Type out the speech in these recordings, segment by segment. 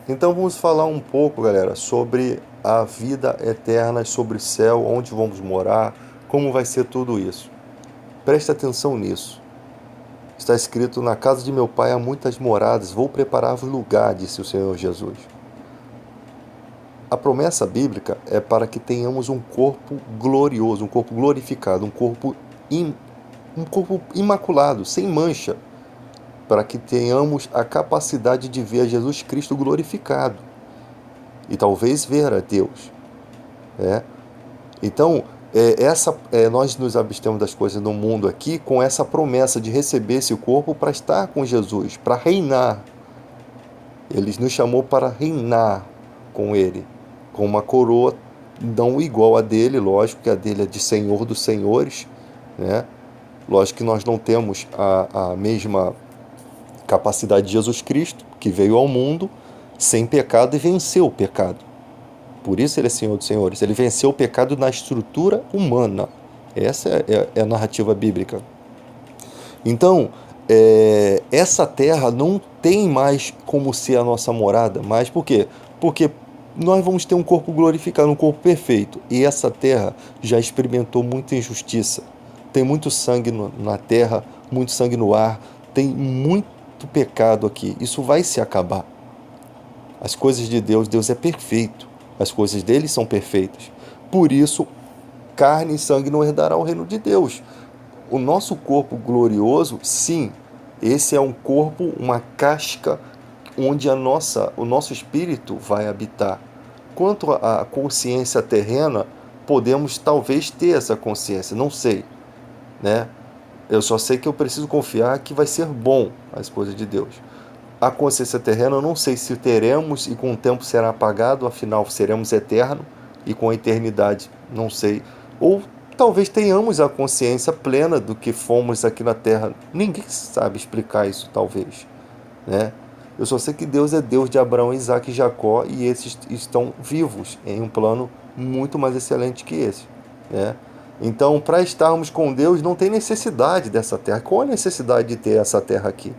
Então vamos falar um pouco, galera, sobre a vida eterna, sobre o céu, onde vamos morar, como vai ser tudo isso. Preste atenção nisso. Está escrito: na casa de meu pai há muitas moradas, vou preparar-vos lugar, disse o Senhor Jesus. A promessa bíblica é para que tenhamos um corpo glorioso, um corpo glorificado, um corpo imaculado, sem mancha, para que tenhamos a capacidade de ver Jesus Cristo glorificado e talvez ver a Deus. É. Então, nós nos abstemos das coisas do mundo aqui com essa promessa de receber esse corpo para estar com Jesus, para reinar. Ele nos chamou para reinar com Ele, com uma coroa não igual a dele, lógico que a dele é de Senhor dos Senhores, né? Lógico que nós não temos a mesma capacidade de Jesus Cristo, que veio ao mundo sem pecado e venceu o pecado. Por isso ele é Senhor dos Senhores. Ele venceu o pecado na estrutura humana. Essa é a narrativa bíblica. Então, essa terra não tem mais como ser a nossa morada. Mas por quê? Porque nós vamos ter um corpo glorificado, um corpo perfeito. E essa terra já experimentou muita injustiça. Tem muito sangue na terra, muito sangue no ar. Tem muito pecado aqui. Isso vai se acabar. As coisas de Deus, Deus é perfeito. As coisas dele são perfeitas. Por isso, carne e sangue não herdará o reino de Deus. O nosso corpo glorioso, sim, esse é um corpo, uma casca onde o nosso espírito vai habitar. Quanto à consciência terrena, podemos talvez ter essa consciência, não sei, né? Eu só sei que eu preciso confiar que vai ser bom as coisas de Deus. A consciência terrena, eu não sei se teremos e com o tempo será apagado, afinal seremos eterno e com a eternidade, não sei. Ou talvez tenhamos a consciência plena do que fomos aqui na Terra. Ninguém sabe explicar isso, talvez, né? Eu só sei que Deus é Deus de Abraão, Isaac e Jacó e esses estão vivos em um plano muito mais excelente que esse, né? Então, para estarmos com Deus, não tem necessidade dessa terra. Qual a necessidade de ter essa terra aqui?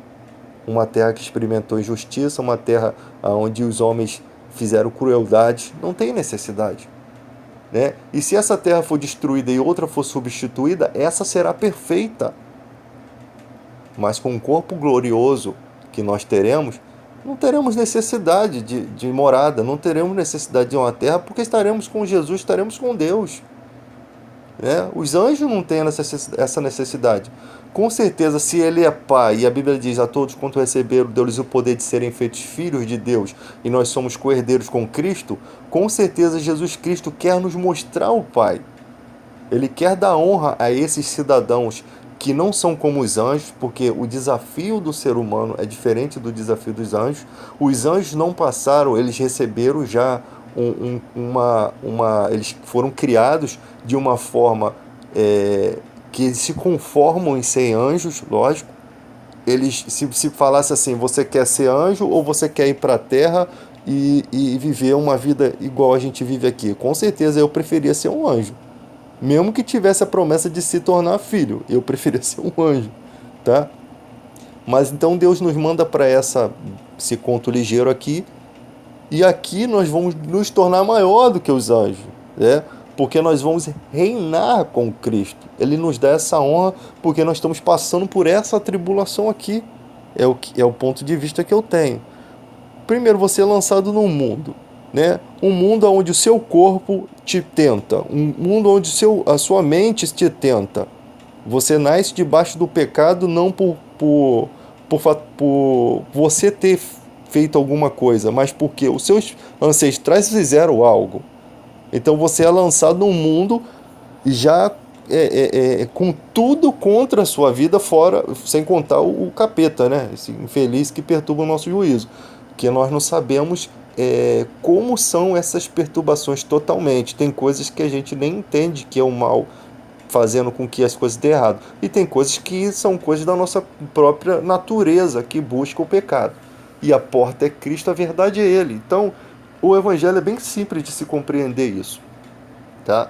Uma terra que experimentou injustiça, uma terra onde os homens fizeram crueldade, não tem necessidade, né? E se essa terra for destruída e outra for substituída, essa será perfeita. Mas com o corpo glorioso que nós teremos, não teremos necessidade de morada, não teremos necessidade de uma terra, porque estaremos com Jesus, estaremos com Deus, né? Os anjos não têm essa necessidade. Com certeza, se ele é pai, e a Bíblia diz: a todos quanto receberam, deu-lhes o poder de serem feitos filhos de Deus, e nós somos co-herdeiros com Cristo, com certeza Jesus Cristo quer nos mostrar o Pai. Ele quer dar honra a esses cidadãos que não são como os anjos, porque o desafio do ser humano é diferente do desafio dos anjos. Os anjos não passaram, eles receberam já eles foram criados de uma forma que se conformam em ser anjos, lógico. Eles, se falasse assim: você quer ser anjo ou você quer ir para a terra e viver uma vida igual a gente vive aqui? Com certeza eu preferia ser um anjo. Mesmo que tivesse a promessa de se tornar filho, eu preferia ser um anjo, tá? Mas então Deus nos manda para esse conto ligeiro aqui, e aqui nós vamos nos tornar maior do que os anjos, né? Porque nós vamos reinar com Cristo. Ele nos dá essa honra porque nós estamos passando por essa tribulação aqui. É o ponto de vista que eu tenho. Primeiro, você é lançado num mundo, né? Um mundo onde o seu corpo te tenta, um mundo onde a sua mente te tenta. Você nasce debaixo do pecado não por você ter feito alguma coisa, mas porque os seus ancestrais fizeram algo. Então você é lançado num mundo já com tudo contra a sua vida, fora, sem contar o capeta, né? Esse infeliz que perturba o nosso juízo. Que nós não sabemos como são essas perturbações totalmente. Tem coisas que a gente nem entende que é o mal fazendo com que as coisas dêem errado. E tem coisas que são coisas da nossa própria natureza, que busca o pecado. E a porta é Cristo, a verdade é Ele. Então, o Evangelho é bem simples de se compreender isso, tá?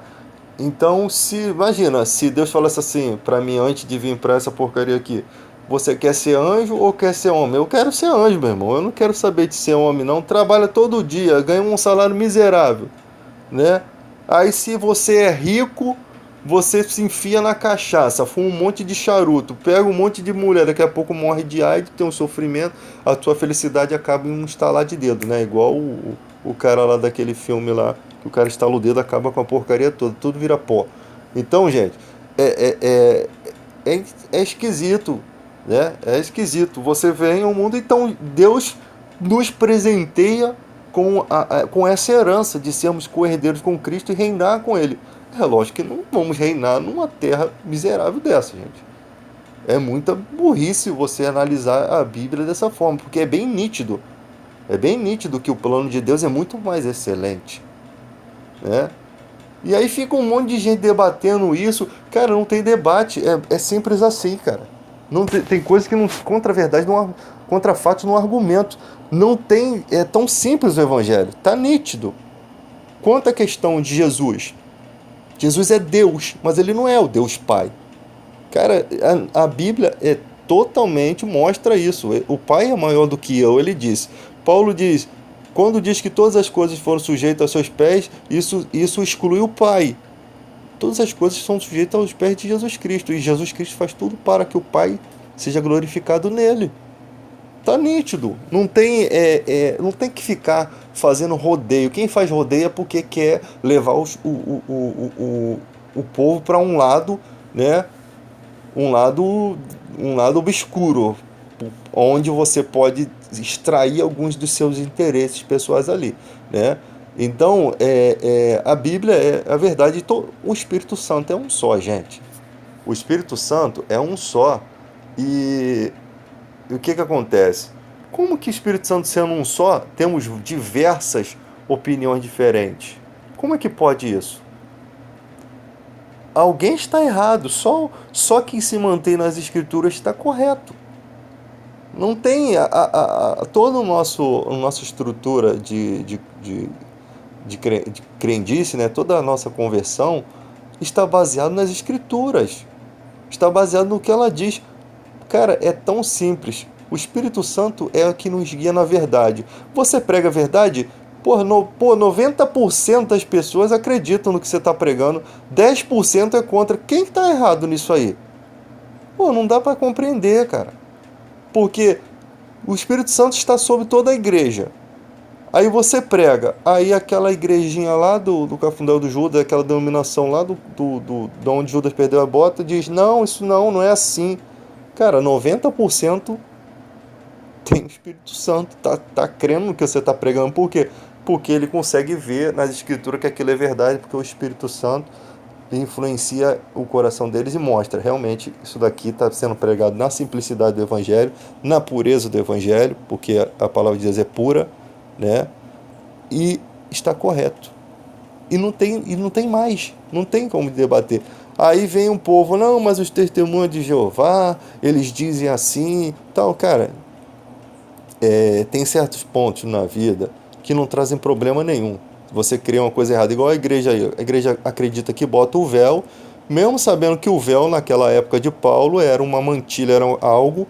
Então, imagina, se Deus falasse assim para mim antes de vir para essa porcaria aqui: Você quer ser anjo ou quer ser homem? Eu quero ser anjo, meu irmão. Eu não quero saber de ser homem, não. Trabalha todo dia, ganha um salário miserável, né? Aí se você é rico, você se enfia na cachaça, fuma um monte de charuto, pega um monte de mulher, daqui a pouco morre de AIDS, tem um sofrimento, a tua felicidade acaba em um estalar de dedo, né? Igual o cara lá daquele filme lá, que o cara estala o dedo, acaba com a porcaria toda, tudo vira pó. Então, gente, é, é, é esquisito, né? É esquisito. Você vem ao mundo, então Deus nos presenteia com essa herança de sermos co-herdeiros com Cristo e reinar com Ele. É lógico que não vamos reinar numa terra miserável dessa, gente. É muita burrice você analisar a Bíblia dessa forma, porque é bem nítido. É bem nítido que o plano de Deus é muito mais excelente, né? E aí fica um monte de gente debatendo isso. Cara, não tem debate. É simples assim, cara. Não tem coisa que não contra a verdade, não, contra fatos, não argumento. Não tem. É tão simples o evangelho. Tá nítido. Quanto à questão de Jesus. Jesus é Deus, mas ele não é o Deus Pai. Cara, a Bíblia totalmente mostra isso. O Pai é maior do que eu, ele diz. Paulo diz, quando diz que todas as coisas foram sujeitas aos seus pés, isso exclui o Pai. Todas as coisas são sujeitas aos pés de Jesus Cristo, e Jesus Cristo faz tudo para que o Pai seja glorificado nele. Tá nítido. Não tem que ficar fazendo rodeio. Quem faz rodeio é porque quer levar o povo para um lado, né? um lado, um lado obscuro, onde você pode extrair alguns dos seus interesses pessoais ali, né? Então, a Bíblia é a verdade. O Espírito Santo é um só, gente. O Espírito Santo é um só. E o que acontece? Como que o Espírito Santo sendo um só, temos diversas opiniões diferentes? Como é que pode isso? Alguém está errado, só quem se mantém nas escrituras está correto. Não tem toda a nossa estrutura de crendice, né? Toda a nossa conversão está baseada nas escrituras, está baseado no que ela diz. Cara, é tão simples. O Espírito Santo é o que nos guia na verdade. Você prega a verdade? Pô, 90% das pessoas acreditam no que você está pregando, 10% é contra. Quem está errado nisso aí? Pô, não dá para compreender, cara. Porque o Espírito Santo está sobre toda a igreja. Aí você prega, aí aquela igrejinha lá do Cafundel do Judas, aquela denominação lá de onde Judas perdeu a bota, diz, não, isso não é assim. Cara, 90% tem o Espírito Santo, tá crendo no que você está pregando. Por quê? Porque ele consegue ver nas escrituras que aquilo é verdade, porque o Espírito Santo influencia o coração deles e mostra, realmente, isso daqui está sendo pregado na simplicidade do Evangelho, na pureza do Evangelho, porque a palavra de Deus é pura, né? E está correto. E não tem mais, não tem como debater. Aí vem um povo, não, mas os testemunhos de Jeová, eles dizem assim, tal, cara, tem certos pontos na vida que não trazem problema nenhum. Você cria uma coisa errada, igual a igreja aí. A igreja acredita que bota o véu, mesmo sabendo que o véu naquela época de Paulo era uma mantilha, era algo,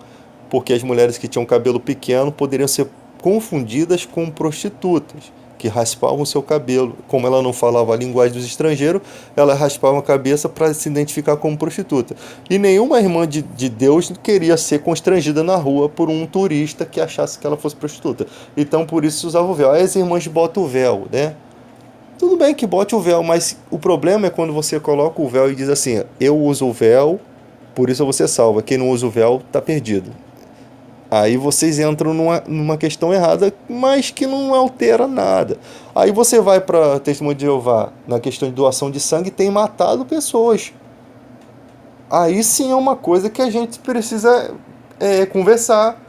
porque as mulheres que tinham cabelo pequeno poderiam ser confundidas com prostitutas, que raspavam seu cabelo. Como ela não falava a linguagem dos estrangeiros, ela raspava a cabeça para se identificar como prostituta. E nenhuma irmã de Deus queria ser constrangida na rua por um turista que achasse que ela fosse prostituta. Então, por isso, usava o véu. Aí as irmãs botam o véu, né? Tudo bem que bote o véu, mas o problema é quando você coloca o véu e diz assim, eu uso o véu, por isso eu vou ser salva. Quem não usa o véu está perdido. Aí vocês entram numa questão errada, mas que não altera nada. Aí você vai para Testemunho de Jeová, na questão de doação de sangue, tem matado pessoas. Aí sim é uma coisa que a gente precisa conversar.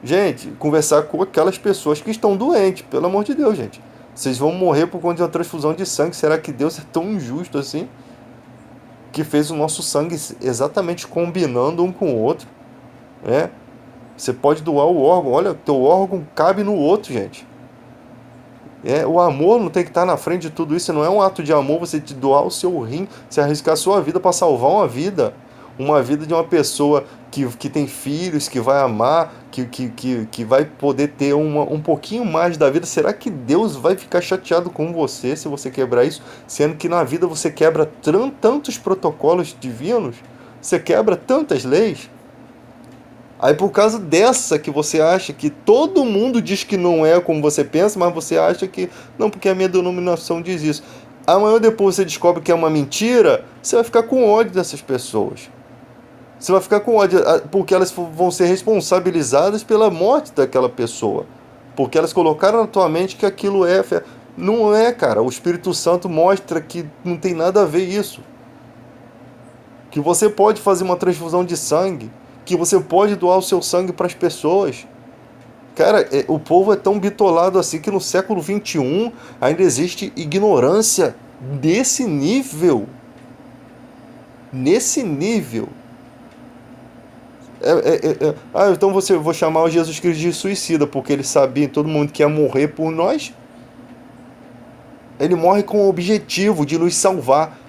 Gente, conversar com aquelas pessoas que estão doentes, pelo amor de Deus, gente. Vocês vão morrer por conta de uma transfusão de sangue. Será que Deus é tão injusto assim? Que fez o nosso sangue exatamente combinando um com o outro, né? Você pode doar o órgão. Olha, teu órgão cabe no outro, gente. O amor não tem que estar na frente de tudo isso. Não é um ato de amor você te doar o seu rim, você arriscar a sua vida para salvar uma vida. Uma vida de uma pessoa que tem filhos, que vai amar, que vai poder ter um pouquinho mais da vida. Será que Deus vai ficar chateado com você se você quebrar isso? Sendo que na vida você quebra tantos protocolos divinos, você quebra tantas leis. Aí por causa dessa que você acha que todo mundo diz que não é como você pensa, mas você acha que não, porque a minha denominação diz isso. Amanhã depois você descobre que é uma mentira, você vai ficar com ódio dessas pessoas. Você vai ficar com ódio, porque elas vão ser responsabilizadas pela morte daquela pessoa. Porque elas colocaram na tua mente que aquilo é fé. Não é, cara. O Espírito Santo mostra que não tem nada a ver isso. Que você pode fazer uma transfusão de sangue. Que você pode doar o seu sangue para as pessoas. Cara, o povo é tão bitolado assim que no século XXI ainda existe ignorância desse nível. Nesse nível. Então vou chamar o Jesus Cristo de suicida, porque ele sabia, todo mundo que ia morrer por nós. Ele morre com o objetivo de nos salvar.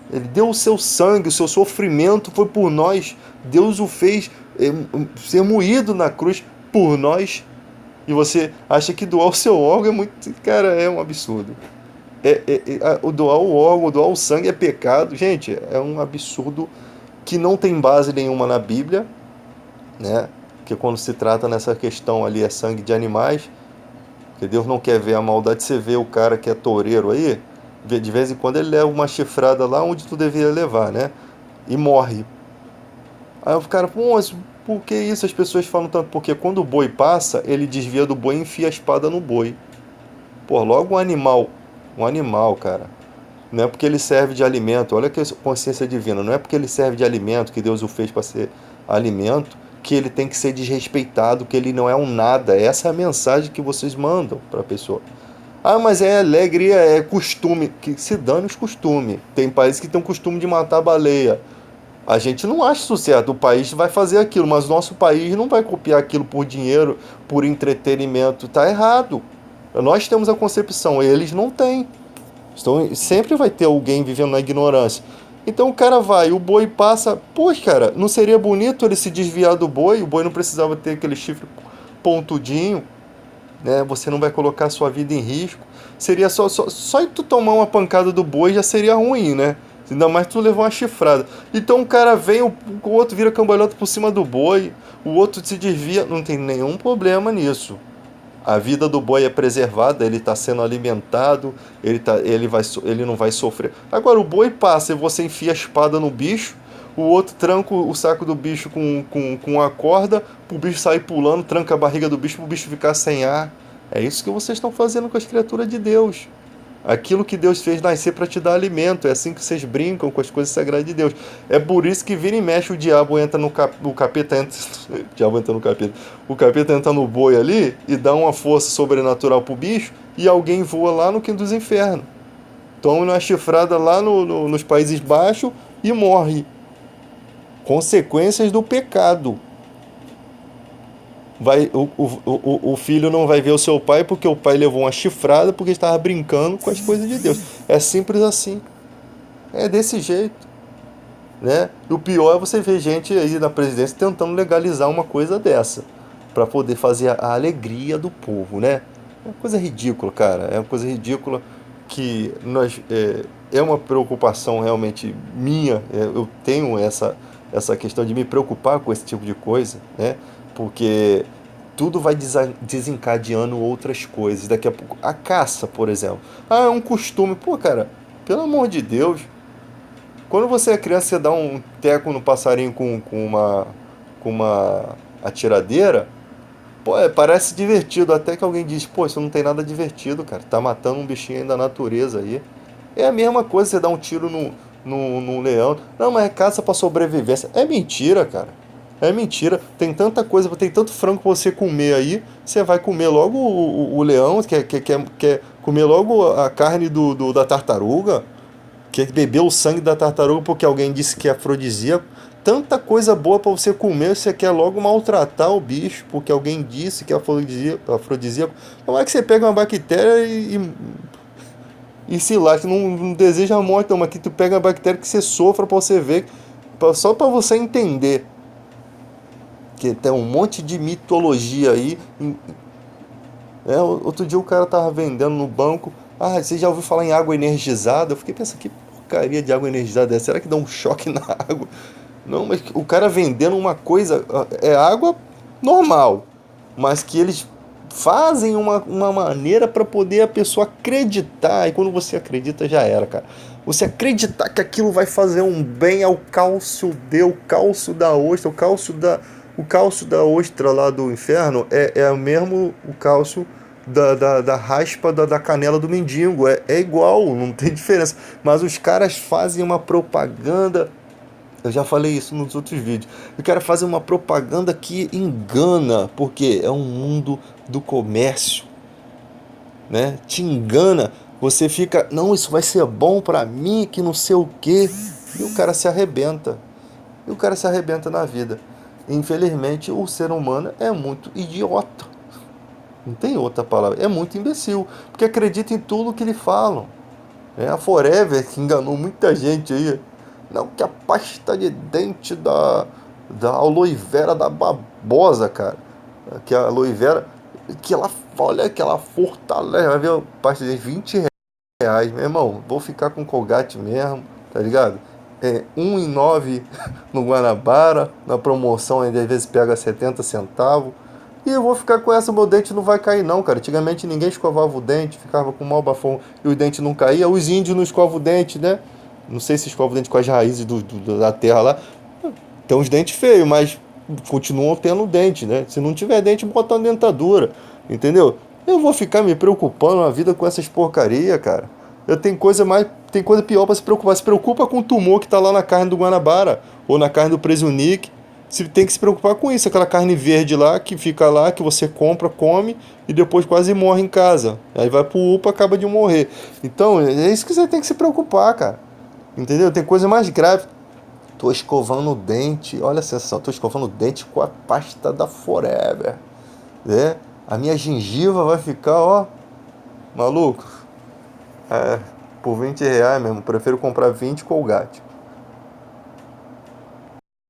Ele deu o seu sangue, o seu sofrimento foi por nós. Deus o fez ser moído na cruz por nós. E você acha que doar o seu órgão é muito... Cara, é um absurdo. O doar o órgão, doar o sangue é pecado. Gente, é um absurdo que não tem base nenhuma na Bíblia, né? Que quando se trata nessa questão ali é sangue de animais, que Deus não quer ver a maldade. Você vê o cara que é toureiro aí, de vez em quando ele leva uma chifrada lá onde tu deveria levar, né? E morre. Aí o cara, pô, mas por que isso? As pessoas falam tanto, porque quando o boi passa, ele desvia do boi e enfia a espada no boi. Pô, logo um animal, cara. Não é porque ele serve de alimento, olha que consciência divina, não é porque ele serve de alimento, que Deus o fez para ser alimento, que ele tem que ser desrespeitado, que ele não é um nada. Essa é a mensagem que vocês mandam para a pessoa. Ah, mas é alegria, é costume. Que se dane os costumes. Tem países que tem o costume de matar a baleia. A gente não acha isso certo. O país vai fazer aquilo, mas o nosso país não vai copiar aquilo por dinheiro, por entretenimento. Tá errado. Nós temos a concepção, eles não têm. Então sempre vai ter alguém vivendo na ignorância. Então o cara vai, o boi passa. Pô, cara, não seria bonito ele se desviar do boi? O boi não precisava ter aquele chifre pontudinho, né? Você não vai colocar a sua vida em risco. Seria só tu tomar uma pancada do boi já seria ruim, né? Ainda mais tu levar uma chifrada. Então o cara vem, o outro vira cambalhota por cima do boi, o outro se desvia. Não tem nenhum problema nisso. A vida do boi é preservada, ele está sendo alimentado, ele não vai sofrer. Agora o boi passa e você enfia a espada no bicho, o outro tranca o saco do bicho com a corda, para o bicho sair pulando, tranca a barriga do bicho para o bicho ficar sem ar. É isso que vocês estão fazendo com as criaturas de Deus. Aquilo que Deus fez nascer para te dar alimento. É assim que vocês brincam com as coisas sagradas de Deus. É por isso que vira e mexe o diabo entra o capeta entra, o diabo entra no capeta. O capeta entra no boi ali e dá uma força sobrenatural pro bicho e alguém voa lá no quinto dos infernos. Toma uma chifrada lá nos Países Baixos e morre. Consequências do pecado. O filho não vai ver o seu pai porque o pai levou uma chifrada porque estava brincando com as coisas de Deus. É simples assim. É desse jeito, né? E o pior é você ver gente aí na presidência tentando legalizar uma coisa dessa para poder fazer a alegria do povo, né? É uma coisa ridícula, cara. É uma coisa ridícula que é uma preocupação realmente minha. Eu tenho essa questão de me preocupar com esse tipo de coisa, né? Porque tudo vai desencadeando outras coisas. Daqui a pouco, a caça, por exemplo. Ah, é um costume. Pô, cara, pelo amor de Deus. Quando você é criança, você dá um teco no passarinho com uma atiradeira. Pô, parece divertido. Até que alguém diz, pô, isso não tem nada divertido, cara. Tá matando um bichinho aí da natureza aí. É a mesma coisa você dar um tiro no leão. Não, mas é caça pra sobrevivência. É mentira, cara. É mentira. Tem tanta coisa, tem tanto frango pra você comer aí. Você vai comer logo o leão, quer comer logo a carne da tartaruga. Quer beber o sangue da tartaruga porque alguém disse que é afrodisíaco. Tanta coisa boa pra você comer, você quer logo maltratar o bicho porque alguém disse que é afrodisíaco. Como é que você pega uma bactéria e se lá, que não deseja a morte, não, mas que tu pega uma bactéria que você sofra pra você ver. Só para você entender que tem um monte de mitologia aí. Outro dia o cara tava vendendo no banco. Ah, você já ouviu falar em água energizada? Eu fiquei pensando, que porcaria de água energizada é essa? Será que dá um choque na água? Não, mas o cara vendendo uma coisa, é água normal, mas que eles fazem uma maneira para poder a pessoa acreditar. E quando você acredita, já era, cara. Você acreditar que aquilo vai fazer um bem ao cálcio o cálcio da ostra, o cálcio da ostra lá do inferno é o mesmo o cálcio da raspa da canela do mendigo. É igual, não tem diferença. Mas os caras fazem uma propaganda. Eu já falei isso nos outros vídeos. O cara faz uma propaganda que engana, porque é um mundo do comércio, né? Te engana. Você fica, não, isso vai ser bom pra mim, que não sei o quê. E o cara se arrebenta. E o cara se arrebenta na vida. Infelizmente, o ser humano é muito idiota. Não tem outra palavra. É muito imbecil. Porque acredita em tudo que lhe falam. É a Forever que enganou muita gente aí. Não, que a pasta de dente da aloe vera da babosa, cara. Que a aloe vera, que ela, olha, que ela fortalece. Vai ver a pasta de R$ 20, meu irmão. Vou ficar com Colgate mesmo, tá ligado? É 1,9 no Guanabara. Na promoção ainda às vezes pega 70 centavos. E eu vou ficar com essa, meu dente não vai cair não, cara. Antigamente ninguém escovava o dente, ficava com mau bafão e o dente não caía. Os índios não escovam o dente, né? Não sei se escova o dente com as raízes da terra lá. Tem uns dentes feios, mas continuam tendo dente, né? Se não tiver dente, bota uma dentadura, entendeu? Eu vou ficar me preocupando na vida com essas porcaria, cara. Tem coisa pior para se preocupar. Se preocupa com o tumor que tá lá na carne do Guanabara ou na carne do Presunic. Você tem que se preocupar com isso, aquela carne verde lá que fica lá, que você compra, come e depois quase morre em casa. Aí vai pro UPA, acaba de morrer. Então, é isso que você tem que se preocupar, cara. Entendeu? Tem coisa mais grave. Tô escovando o dente, olha a sensação, tô escovando o dente com a pasta da Forever. É, a minha gengiva vai ficar, ó, maluco. É, por R$ 20 mesmo, prefiro comprar 20 Colgate.